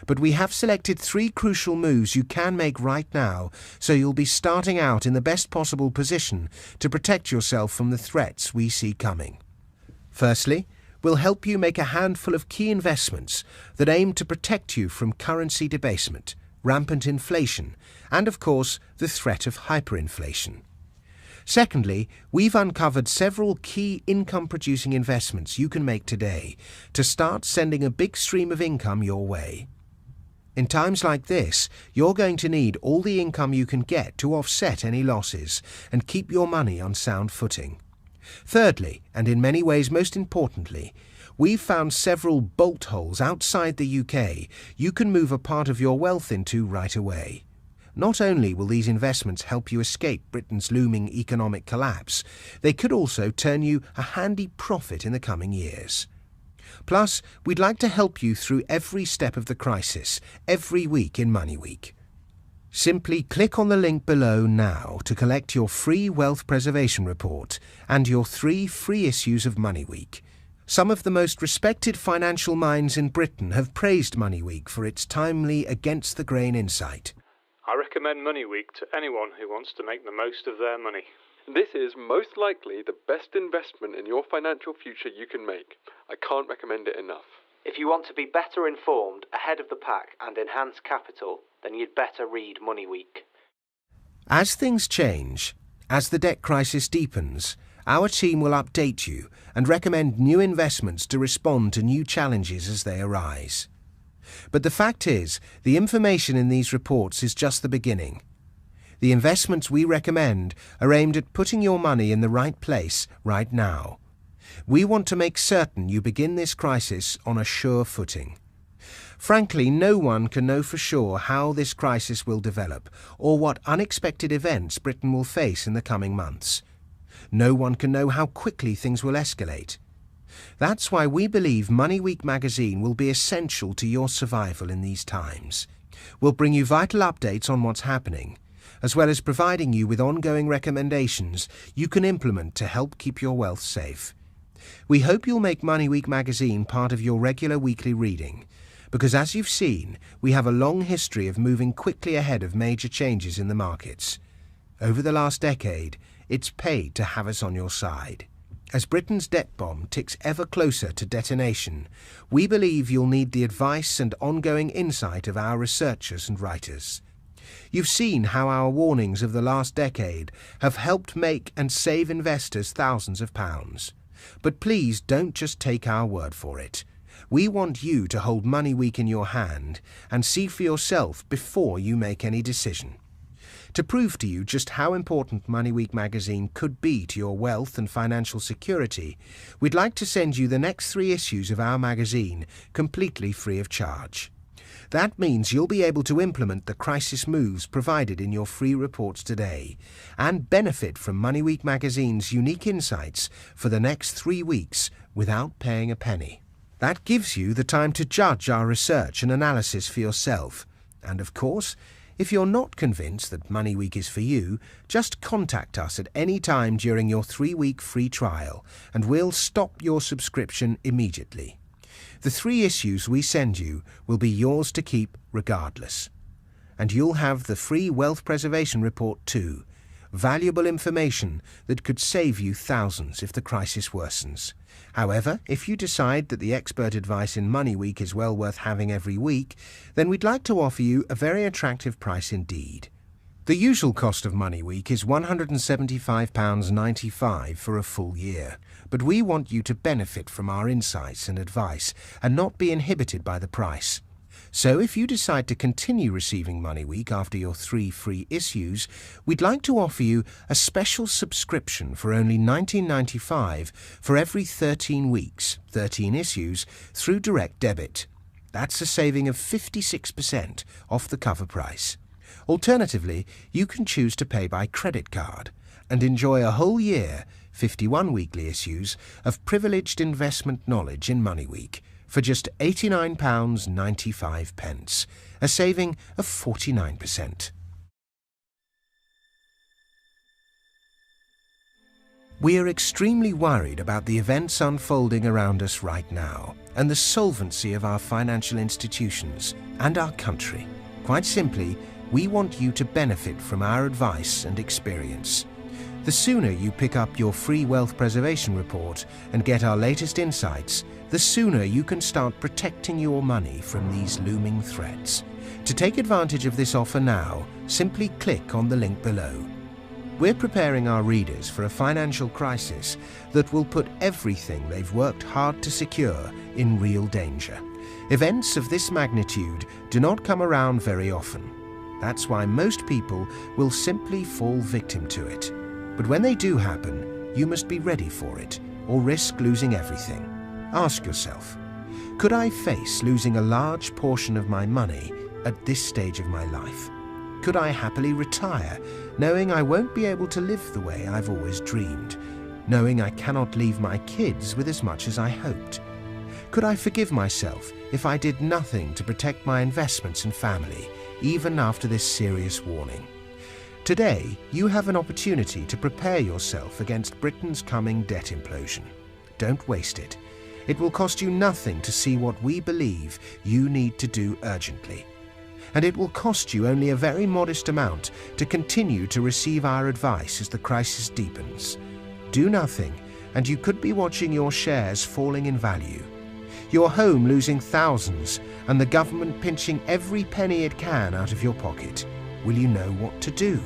But we have selected 3 crucial moves you can make right now, so you'll be starting out in the best possible position to protect yourself from the threats we see coming. Firstly, we'll help you make a handful of key investments that aim to protect you from currency debasement, rampant inflation, and of course the threat of hyperinflation. Secondly, we've uncovered several key income-producing investments you can make today to start sending a big stream of income your way. In times like this, you're going to need all the income you can get to offset any losses and keep your money on sound footing. Thirdly, and in many ways most importantly, we've found several bolt holes outside the UK you can move a part of your wealth into right away. Not only will these investments help you escape Britain's looming economic collapse, they could also turn you a handy profit in the coming years. Plus, we'd like to help you through every step of the crisis, every week in MoneyWeek. Simply click on the link below now to collect your free wealth preservation report and your 3 free issues of MoneyWeek. Some of the most respected financial minds in Britain have praised MoneyWeek for its timely, against-the-grain insight. I recommend MoneyWeek to anyone who wants to make the most of their money. This is most likely the best investment in your financial future you can make. I can't recommend it enough. If you want to be better informed, ahead of the pack and enhance capital, then you'd better read MoneyWeek. As things change, as the debt crisis deepens, our team will update you and recommend new investments to respond to new challenges as they arise. But the fact is, the information in these reports is just the beginning. The investments we recommend are aimed at putting your money in the right place right now. We want to make certain you begin this crisis on a sure footing. Frankly, no one can know for sure how this crisis will develop or what unexpected events Britain will face in the coming months. No one can know how quickly things will escalate. That's why we believe MoneyWeek magazine will be essential to your survival in these times. We'll bring you vital updates on what's happening, as well as providing you with ongoing recommendations you can implement to help keep your wealth safe. We hope you'll make MoneyWeek magazine part of your regular weekly reading, because as you've seen, we have a long history of moving quickly ahead of major changes in the markets. Over the last decade, it's paid to have us on your side. As Britain's debt bomb ticks ever closer to detonation, we believe you'll need the advice and ongoing insight of our researchers and writers. You've seen how our warnings of the last decade have helped make and save investors thousands of pounds. But please don't just take our word for it. We want you to hold MoneyWeek in your hand and see for yourself before you make any decision. To prove to you just how important MoneyWeek magazine could be to your wealth and financial security, we'd like to send you the next 3 issues of our magazine completely free of charge. That means you'll be able to implement the crisis moves provided in your free reports today and benefit from MoneyWeek magazine's unique insights for the next 3 weeks without paying a penny. That gives you the time to judge our research and analysis for yourself. And of course, if you're not convinced that MoneyWeek is for you, just contact us at any time during your 3-week free trial and we'll stop your subscription immediately. The 3 issues we send you will be yours to keep regardless. And you'll have the free Wealth Preservation Report too, valuable information that could save you thousands if the crisis worsens. However, if you decide that the expert advice in MoneyWeek is well worth having every week, then we'd like to offer you a very attractive price indeed. The usual cost of MoneyWeek is £175.95 for a full year, but we want you to benefit from our insights and advice and not be inhibited by the price. So if you decide to continue receiving MoneyWeek after your 3 free issues, we'd like to offer you a special subscription for only $19.95 for every 13 weeks, 13 issues, through direct debit. That's a saving of 56% off the cover price. Alternatively, you can choose to pay by credit card and enjoy a whole year, 51 weekly issues, of privileged investment knowledge in MoneyWeek for just £89.95, a saving of 49%. We are extremely worried about the events unfolding around us right now and the solvency of our financial institutions and our country. Quite simply, we want you to benefit from our advice and experience. The sooner you pick up your free Wealth Preservation Report and get our latest insights, the sooner you can start protecting your money from these looming threats. To take advantage of this offer now, simply click on the link below. We're preparing our readers for a financial crisis that will put everything they've worked hard to secure in real danger. Events of this magnitude do not come around very often. That's why most people will simply fall victim to it. But when they do happen, you must be ready for it or risk losing everything. Ask yourself, could I face losing a large portion of my money at this stage of my life? Could I happily retire, knowing I won't be able to live the way I've always dreamed, knowing I cannot leave my kids with as much as I hoped? Could I forgive myself if I did nothing to protect my investments and family, even after this serious warning? Today, you have an opportunity to prepare yourself against Britain's coming debt implosion. Don't waste it. It will cost you nothing to see what we believe you need to do urgently. And it will cost you only a very modest amount to continue to receive our advice as the crisis deepens. Do nothing, and you could be watching your shares falling in value, your home losing thousands, and the government pinching every penny it can out of your pocket. Will you know what to do?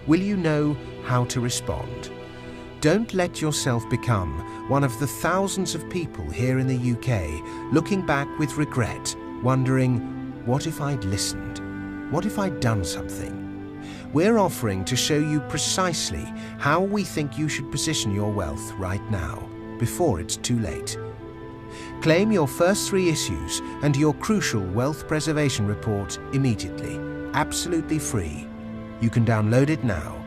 Will you know how to respond? Don't let yourself become one of the thousands of people here in the UK looking back with regret, wondering, what if I'd listened? What if I'd done something? We're offering to show you precisely how we think you should position your wealth right now, before it's too late. Claim your first 3 issues and your crucial Wealth Preservation Report immediately, absolutely free. You can download it now.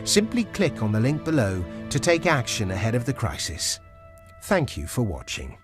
Simply click on the link below to take action ahead of the crisis. Thank you for watching.